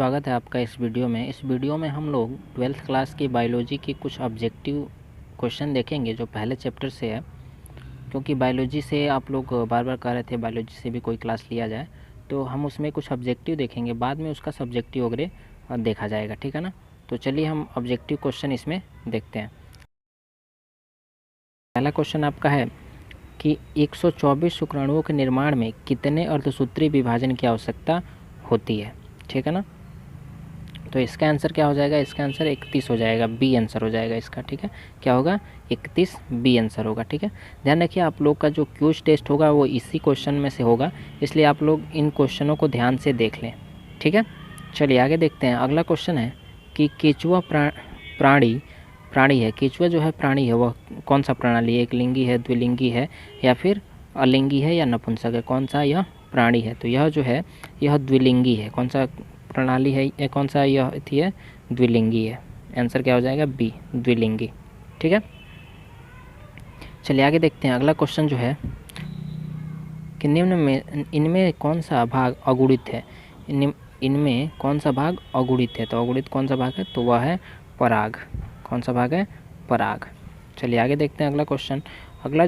स्वागत है आपका इस वीडियो में। इस वीडियो में हम लोग 12th क्लास की बायोलॉजी की कुछ ऑब्जेक्टिव क्वेश्चन देखेंगे जो पहले चैप्टर से है, क्योंकि बायोलॉजी से आप लोग बार बार कह रहे थे बायोलॉजी से भी कोई क्लास लिया जाए, तो हम उसमें कुछ ऑब्जेक्टिव देखेंगे, बाद में उसका सब्जेक्टिव वगैरह देखा जाएगा, ठीक है ना। तो चलिए हम ऑब्जेक्टिव क्वेश्चन इसमें देखते हैं। पहला क्वेश्चन आपका है कि 124 शुक्राणुओं के निर्माण में कितने अर्धसूत्री विभाजन की आवश्यकता होती है, ठीक है ना। तो इसका आंसर क्या हो जाएगा, इसका आंसर 31 हो जाएगा, बी आंसर हो जाएगा इसका, ठीक है। क्या होगा, 31 बी आंसर होगा, ठीक है। ध्यान रखिए आप लोग का जो क्विज टेस्ट होगा वो इसी क्वेश्चन में से होगा, इसलिए आप लोग इन क्वेश्चनों को ध्यान से देख लें, ठीक है। चलिए आगे देखते हैं। अगला क्वेश्चन है कि केंचुआ प्राणी है। केंचुआ जो है प्राणी है, वह कौन सा प्रणाली है, एक लिंगी है, द्विलिंगी है, या फिर अलिंगी है, या नपुंसक है, कौन सा यह प्राणी है। तो यह जो है यह द्विलिंगी है। कौन सा प्रणाली है, ये कौन सा यह थी है, द्विलिंगी है। आंसर क्या हो जाएगा, बी द्विलिंगी, ठीक है। चलिए आगे देखते हैं। अगला क्वेश्चन जो है कि निम्न में इनमें कौन सा भाग अगुणित है। इनमें कौन सा भाग अगुणित है, तो अगुणित कौन सा भाग है, तो वह है पराग। कौन सा भाग है, पराग। चलिए आगे देखते हैं अगला क्वेश्चन। अगला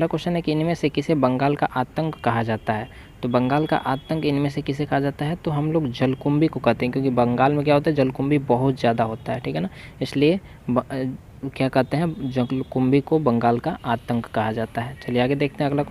क्वेश्चन है कि इनमें से किसे बंगाल का आतंक कहा जाता है। तो बंगाल का आतंक इनमें से किसे कहा जाता है, तो हम लोग जलकुंभी को कहते हैं, क्योंकि बंगाल में क्या होता है, जलकुंभी बहुत ज़्यादा होता है, ठीक है ना। इसलिए क्या कहते हैं, जलकुंभी को बंगाल का आतंक कहा जाता है। चलिए आगे देखते हैं अगला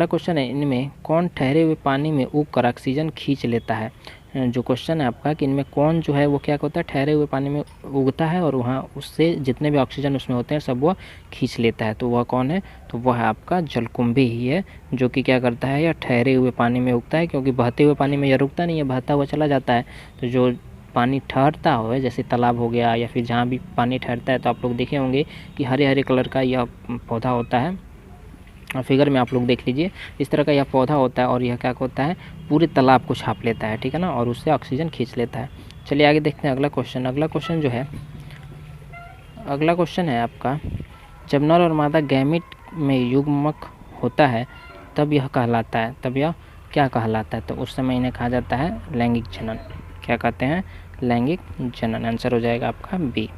क्वेश्चन है इनमें कौन ठहरे हुए पानी में उग कर ऑक्सीजन खींच लेता है। जो क्वेश्चन है आपका कि इनमें कौन जो है वो क्या होता है, ठहरे हुए पानी में उगता है और वहाँ उससे जितने भी ऑक्सीजन उसमें होते हैं सब वह खींच लेता है। तो वह कौन है, तो वह है आपका जलकुंभी ही है, जो कि क्या करता है, यह ठहरे हुए पानी में उगता है, क्योंकि बहते हुए पानी में यह रुकता नहीं है, बहता हुआ चला जाता है। तो जो पानी ठहरता हो, जैसे तालाब हो गया या फिर जहाँ भी पानी ठहरता है, तो आप लोग देखे होंगे कि हरे हरे कलर का यह पौधा होता है, फिगर में आप लोग देख लीजिए, इस तरह का यह पौधा होता है और यह क्या होता है, पूरे तालाब को छाप लेता है, ठीक है ना, और उससे ऑक्सीजन खींच लेता है। चलिए आगे देखते हैं अगला क्वेश्चन है आपका, जब नर और मादा गैमीट में युग्मक होता है तब यह क्या कहलाता है, तो उस समय इन्हें कहा जाता है लैंगिक जनन। क्या कहते हैं, लैंगिक जनन। आंसर हो जाएगा आपका बी।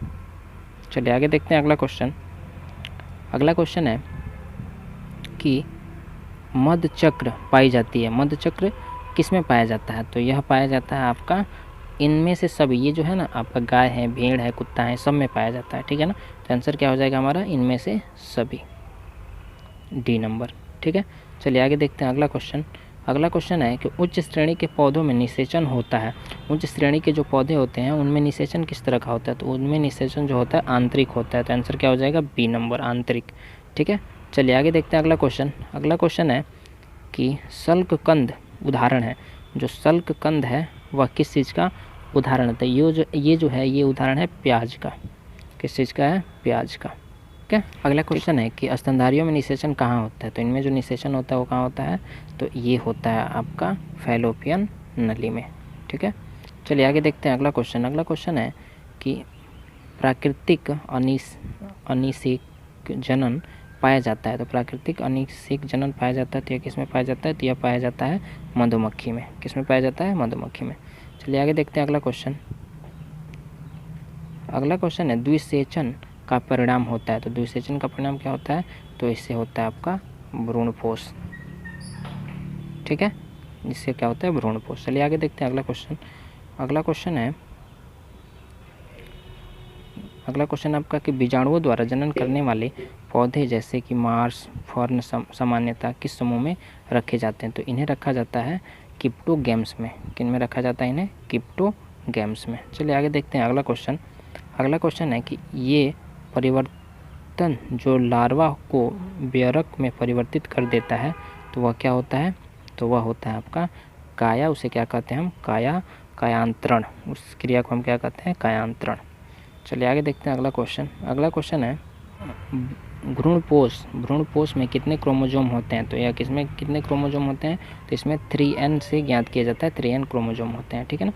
चलिए आगे देखते हैं अगला क्वेश्चन है कि मधुचक्र पाई जाती है। मधुचक्र किस में पाया जाता है, तो यह पाया जाता है आपका इनमें से सभी, ये जो है ना आपका गाय है, भेड़ है, कुत्ता है, सब में पाया जाता है, ठीक है ना। तो आंसर क्या हो जाएगा हमारा, इनमें से सभी, डी नंबर, ठीक है। चलिए आगे देखते हैं अगला क्वेश्चन है कि उच्च श्रेणी के पौधों में निषेचन होता है। उच्च श्रेणी के जो पौधे होते हैं उनमें निषेचन किस तरह का होता है, तो उनमें निषेचन जो होता है आंतरिक होता है। तो आंसर क्या हो जाएगा, बी नंबर, आंतरिक, ठीक है। चलिए आगे देखते हैं अगला क्वेश्चन है कि शल्ककंद उदाहरण है। जो शल्ककंद है वह किस चीज़ का उदाहरण है, ये जो है ये उदाहरण है प्याज का। किस चीज़ का है, प्याज का, ठीक है। अगला क्वेश्चन है कि स्तनधारियों में निषेचन कहाँ होता है, तो इनमें जो निषेचन होता है वो कहाँ होता है, तो ये होता है आपका फैलोपियन नली में, ठीक है। चलिए आगे देखते हैं अगला क्वेश्चन है कि प्राकृतिक अनिषेक जनन पाया जाता है। तो प्राकृतिक अनिषेक जनन पाया जाता है, तो यह किस में पाया जाता है, तो यह पाया जाता है मधुमक्खी में। किस में पाया जाता है, मधुमक्खी में। चलिए आगे देखते हैं अगला क्वेश्चन है द्विसेचन का परिणाम होता है। तो द्विसेचन का परिणाम क्या होता है, तो इससे होता है आपका भ्रूणपोष, ठीक है, इससे क्या होता है, भ्रूणपोष। चलिए आगे देखते हैं अगला क्वेश्चन आपका कि बीजाणुओं द्वारा जनन करने वाले पौधे जैसे कि मार्स, फर्न सामान्यतः किस समूह में रखे जाते हैं, तो इन्हें रखा जाता है क्रिप्टोगैम्स में। किन में रखा जाता है, इन्हें क्रिप्टोगैम्स में। चलिए आगे देखते हैं अगला क्वेश्चन है कि ये परिवर्तन जो लार्वा को बेयरक में परिवर्तित कर देता है, तो वह क्या होता है, तो वह होता है आपका काया, उसे क्या कहते हैं हम, कायांतरण। उस क्रिया को हम क्या कहते हैं, कायांतरण। चलिए आगे देखते हैं अगला क्वेश्चन है भ्रूणपोष में कितने क्रोमोजोम होते हैं, तो यह किसमें कितने क्रोमोजोम होते हैं, तो इसमें 3n से ज्ञात किया जाता है, 3n क्रोमोजोम होते हैं, ठीक है ना।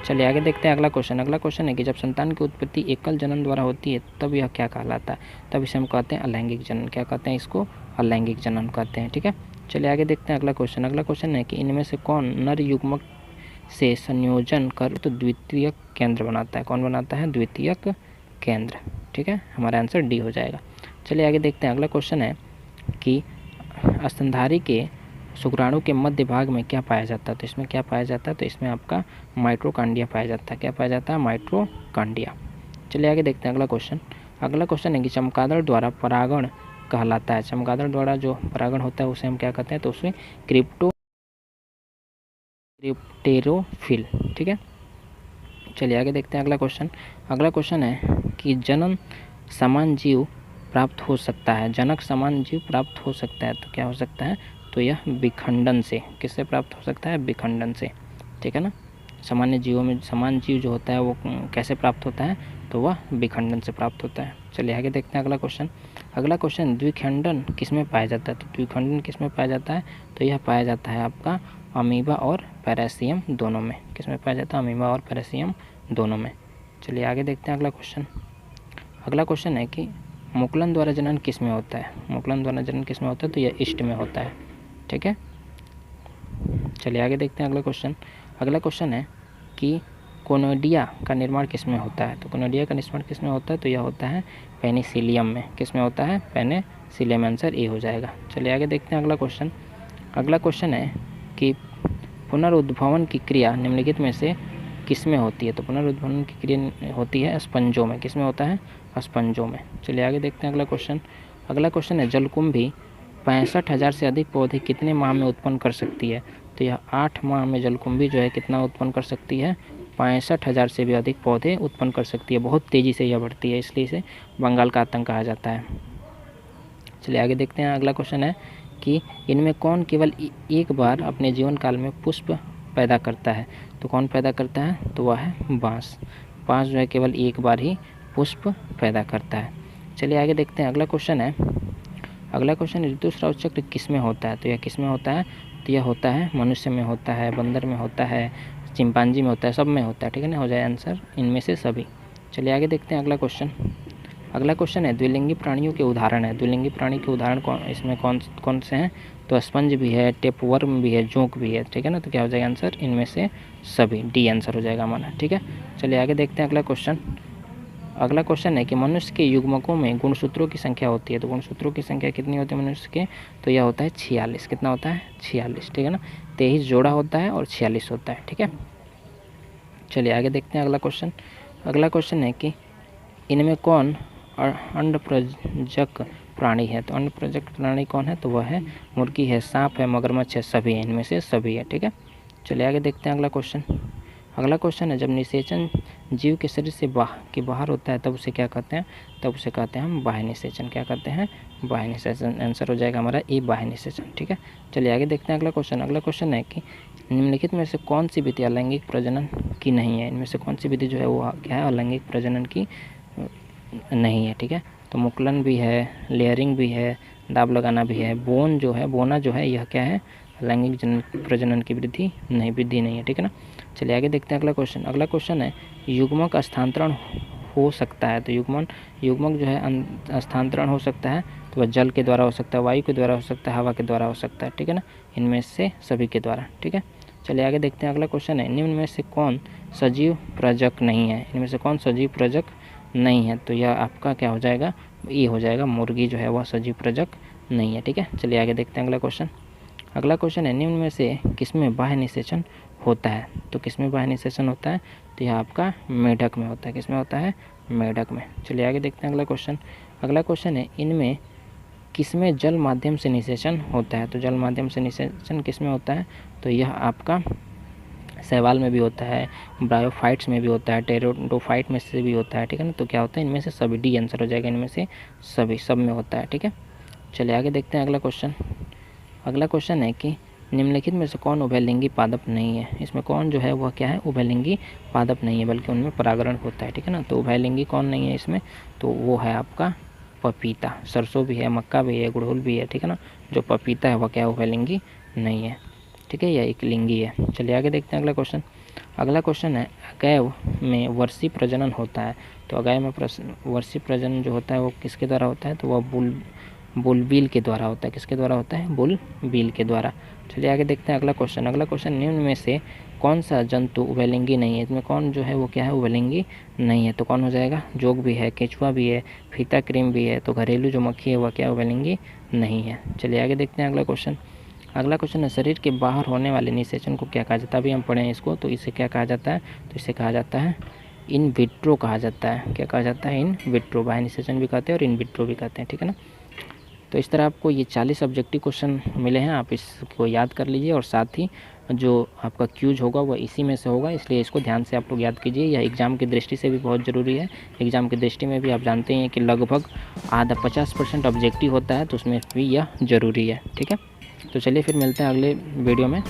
चलिए आगे देखते हैं अगला क्वेश्चन है कि जब संतान की उत्पत्ति एकल जनन द्वारा होती है तब यह क्या कहलाता है, तब इसे हम कहते हैं अलैंगिक जनन। क्या कहते हैं, इसको अलैंगिक जनन कहते हैं, ठीक है। चलिए आगे देखते हैं अगला क्वेश्चन है कि इनमें से कौन नर युग्मक से संयोजन कर तो द्वितीयक केंद्र बनाता है। कौन बनाता है? द्वितीयक केंद्र। ठीक है, हमारा आंसर डी हो जाएगा। चलिए आगे देखते हैं। अगला क्वेश्चन है कि स्तनधारी के शुक्राणु के मध्य भाग में क्या पाया जाता है? तो इसमें क्या पाया जाता है? तो इसमें आपका माइटोकॉन्ड्रिया पाया जाता है। क्या पाया जाता है? माइटोकॉन्ड्रिया। चलिए आगे देखते हैं अगला क्वेश्चन। अगला क्वेश्चन है कि चमगादड़ द्वारा परागण कहलाता है। चमगादड़ द्वारा जो परागण होता है उसे हम क्या कहते हैं? तो उसे क्रिप्टेरोफिल। ठीक है, चलिए आगे देखते हैं अगला क्वेश्चन। अगला क्वेश्चन है कि जनन समान जीव प्राप्त हो सकता है। जनक समान जीव प्राप्त हो सकता है तो क्या हो सकता है? तो यह विखंडन से। किससे प्राप्त हो सकता है? विखंडन से। ठीक है ना, सामान्य जीवों में समान जीव जो होता है वो कैसे प्राप्त होता है? तो वह विखंडन से प्राप्त होता है। चलिए आगे देखते हैं अगला क्वेश्चन। अगला क्वेश्चन, द्विखंडन किसमें पाया जाता है? तो द्विखंडन किसमें पाया जाता है? तो यह पाया जाता है आपका अमीबा और पैरासियम दोनों में। किसमें पाया जाता है? अमीबा और पैरासियम दोनों में। चलिए आगे देखते हैं अगला क्वेश्चन। अगला क्वेश्चन है कि मुकुलन द्वारा जनन किस में होता है? मुकुलन द्वारा जनन किस में होता है? तो यह ईस्ट में होता है। ठीक है, चलिए आगे देखते हैं अगला क्वेश्चन। अगला क्वेश्चन है कि कोनोडिया का निर्माण किस में होता है? तो कोनोडिया का निर्माण किस में होता है? तो यह होता है पेनिसिलियम में। किस में होता है? पेनिसिलियम। आंसर ए हो जाएगा। चलिए आगे देखते हैं अगला क्वेश्चन। अगला क्वेश्चन है कि पुनरुद्भवन की क्रिया निम्नलिखित में से किस में होती है? तो पुनरुद्भवन की क्रिया होती है स्पंजों में। किस में होता है? स्पंजों में। चलिए आगे देखते हैं अगला क्वेश्चन। अगला क्वेश्चन है जलकुंभी 65,000 से अधिक पौधे कितने माह में उत्पन्न कर सकती है? तो यह 8 माह में जलकुंभी जो है कितना उत्पन्न कर सकती है? 65,000 से भी अधिक पौधे उत्पन्न कर सकती है। बहुत तेज़ी से यह बढ़ती है, इसलिए इसे बंगाल का आतंक कहा जाता है। चलिए आगे देखते हैं। अगला क्वेश्चन है कि इनमें कौन केवल एक बार अपने जीवन काल में पुष्प पैदा करता है? तो कौन पैदा करता है? तो वह है बाँस। बाँस जो है केवल एक बार ही पुष्प पैदा करता है। चलिए आगे देखते हैं। अगला क्वेश्चन है ऋतुस्राव चक्र किस में होता है? तो यह किस में होता है? तो यह होता है मनुष्य में होता है, बंदर में होता है, चिंपांजी में होता है, सब में होता है। ठीक है ना, हो जाए आंसर इनमें से सभी। चलिए आगे देखते हैं अगला क्वेश्चन। अगला क्वेश्चन है द्विलिंगी प्राणियों के उदाहरण है। द्विलिंगी प्राणी के उदाहरण कौन से हैं? तो स्पंज भी है, टेपवर्म भी है, जोंक भी है। ठीक है ना, तो क्या हो जाएगा आंसर? इनमें से सभी। डी आंसर हो जाएगा हमारा। ठीक है, चलिए आगे देखते हैं अगला क्वेश्चन। अगला क्वेश्चन है कि मनुष्य के युग्मकों में गुणसूत्रों की संख्या होती है। तो गुणसूत्रों की संख्या कितनी होती है मनुष्य के? तो यह होता है 46। कितना होता है? 46। ठीक है ना, 23 जोड़ा होता है और 46 होता है। ठीक है, चलिए आगे देखते हैं अगला क्वेश्चन। अगला क्वेश्चन है कि इनमें कौन अंडप्रजक प्राणी है? तो अंडप्रजक प्राणी कौन है? तो वह है मुर्गी है, सांप है, मगरमच्छ है, सभी है। इनमें से सभी है। ठीक है, चलिए आगे देखते हैं अगला क्वेश्चन। अगला क्वेश्चन है जब निषेचन जीव के शरीर से बाहर होता है तब उसे क्या कहते हैं? तब उसे कहते हैं हम बाह्य निषेचन। क्या कहते हैं? बाह्य निषेचन। आंसर हो जाएगा हमारा ए, बाह्य निषेचन। ठीक है, चलिए आगे देखते हैं अगला क्वेश्चन। अगला क्वेश्चन है कि निम्नलिखित में से कौन सी विधि अलैंगिक प्रजनन की नहीं है? इनमें से कौन सी विधि जो है वो क्या है? अलैंगिक प्रजनन की नहीं है। ठीक है, तो मुकुलन भी है, लेयरिंग भी है, दाब लगाना भी है। बोना जो है यह क्या है? लैंगिक प्रजनन की वृद्धि नहीं है। ठीक है ना, चलिए आगे देखते हैं अगला क्वेश्चन। अगला क्वेश्चन है युग्मक स्थानांतरण हो सकता है। तो युग्मक जो है स्थानांतरण हो सकता है तो वह जल के द्वारा हो सकता है, वायु के द्वारा हो सकता है, हवा के द्वारा हो सकता है। ठीक है ना, इनमें से सभी के द्वारा। ठीक है, चलिए आगे देखते हैं। अगला क्वेश्चन है निम्न में से कौन सजीव प्रजक नहीं है? इनमें से कौन सजीव प्रजक नहीं है? तो यह आपका क्या हो जाएगा? ये हो जाएगा मुर्गी जो है वह सजीव प्रजक नहीं है। ठीक है, चलिए आगे देखते हैं अगला क्वेश्चन। अगला क्वेश्चन है निम्न में से किसमें बाह्य निषेचन होता है? तो किसमें बाह्य निषेचन होता है? तो यह आपका मेढक में होता है। किसमें होता है? मेढक में। चलिए आगे देखते हैं अगला क्वेश्चन। अगला क्वेश्चन है इनमें किसमें जल माध्यम से निषेचन होता है? तो जल माध्यम से निषेचन किसमें होता है? तो यह आपका शैवाल में भी होता है, ब्रायोफाइट्स में भी होता है, टेरोडोफाइट में से भी होता है। ठीक है ना, तो क्या होता है? इनमें से सभी। डी आंसर हो जाएगा, इनमें से सभी, सब में होता है। ठीक है, चलिए आगे देखते हैं अगला क्वेश्चन। अगला क्वेश्चन है कि निम्नलिखित में से कौन उभयलिंगी पादप नहीं है? इसमें कौन जो है वह क्या है? उभयलिंगी पादप नहीं है, बल्कि उनमें परागण होता है। ठीक है ना, तो उभयलिंगी कौन नहीं है इसमें? तो वो है आपका पपीता। सरसों भी है, मक्का भी है, गुड़हल भी है। ठीक है ना, जो पपीता है वह क्या है? उभयलिंगी नहीं है। ठीक है, यह एक लिंगी है। चलिए आगे देखते हैं अगला क्वेश्चन। अगला क्वेश्चन है अगैव में वर्षी प्रजनन होता है। तो अगैव में वर्षी प्रजनन जो होता है वो किसके द्वारा होता है? तो वह बुलबील के द्वारा होता है। किसके द्वारा होता है? बुलबील के द्वारा। चलिए आगे देखते हैं अगला क्वेश्चन। अगला क्वेश्चन निम्न में से कौन सा जंतु उभयलिंगी नहीं है, इसमें कौन जो है वो क्या है, उभयलिंगी नहीं है। तो कौन हो जाएगा, जोग भी है, केंचुआ भी है, फीता क्रीम भी है, तो घरेलू जो मक्खी है वह क्या उभयलिंगी नहीं है। चलिए आगे देखते हैं अगला क्वेश्चन। अगला क्वेश्चन है, शरीर के बाहर होने वाले निषेचन को क्या कहा जाता है। अभी हम पढ़े हैं इसको, तो इसे क्या कहा जाता है, तो इसे कहा जाता है इन विट्रो कहा जाता है। क्या कहा जाता है, इन विट्रो, बाह्य निषेचन भी कहते हैं और इन विट्रो भी कहते हैं, ठीक है ना। तो इस तरह आपको ये 40 ऑब्जेक्टिव क्वेश्चन मिले हैं, आप इसको याद कर लीजिए और साथ ही जो आपका क्यूज होगा वह इसी में से होगा, इसलिए इसको ध्यान से आप लोग याद कीजिए। यह एग्ज़ाम की दृष्टि से भी बहुत ज़रूरी है। एग्ज़ाम की दृष्टि में भी आप जानते हैं कि लगभग आधा 50% ऑब्जेक्टिव होता है, तो उसमें भी यह ज़रूरी है, ठीक है। तो चलिए फिर मिलते हैं अगले वीडियो में।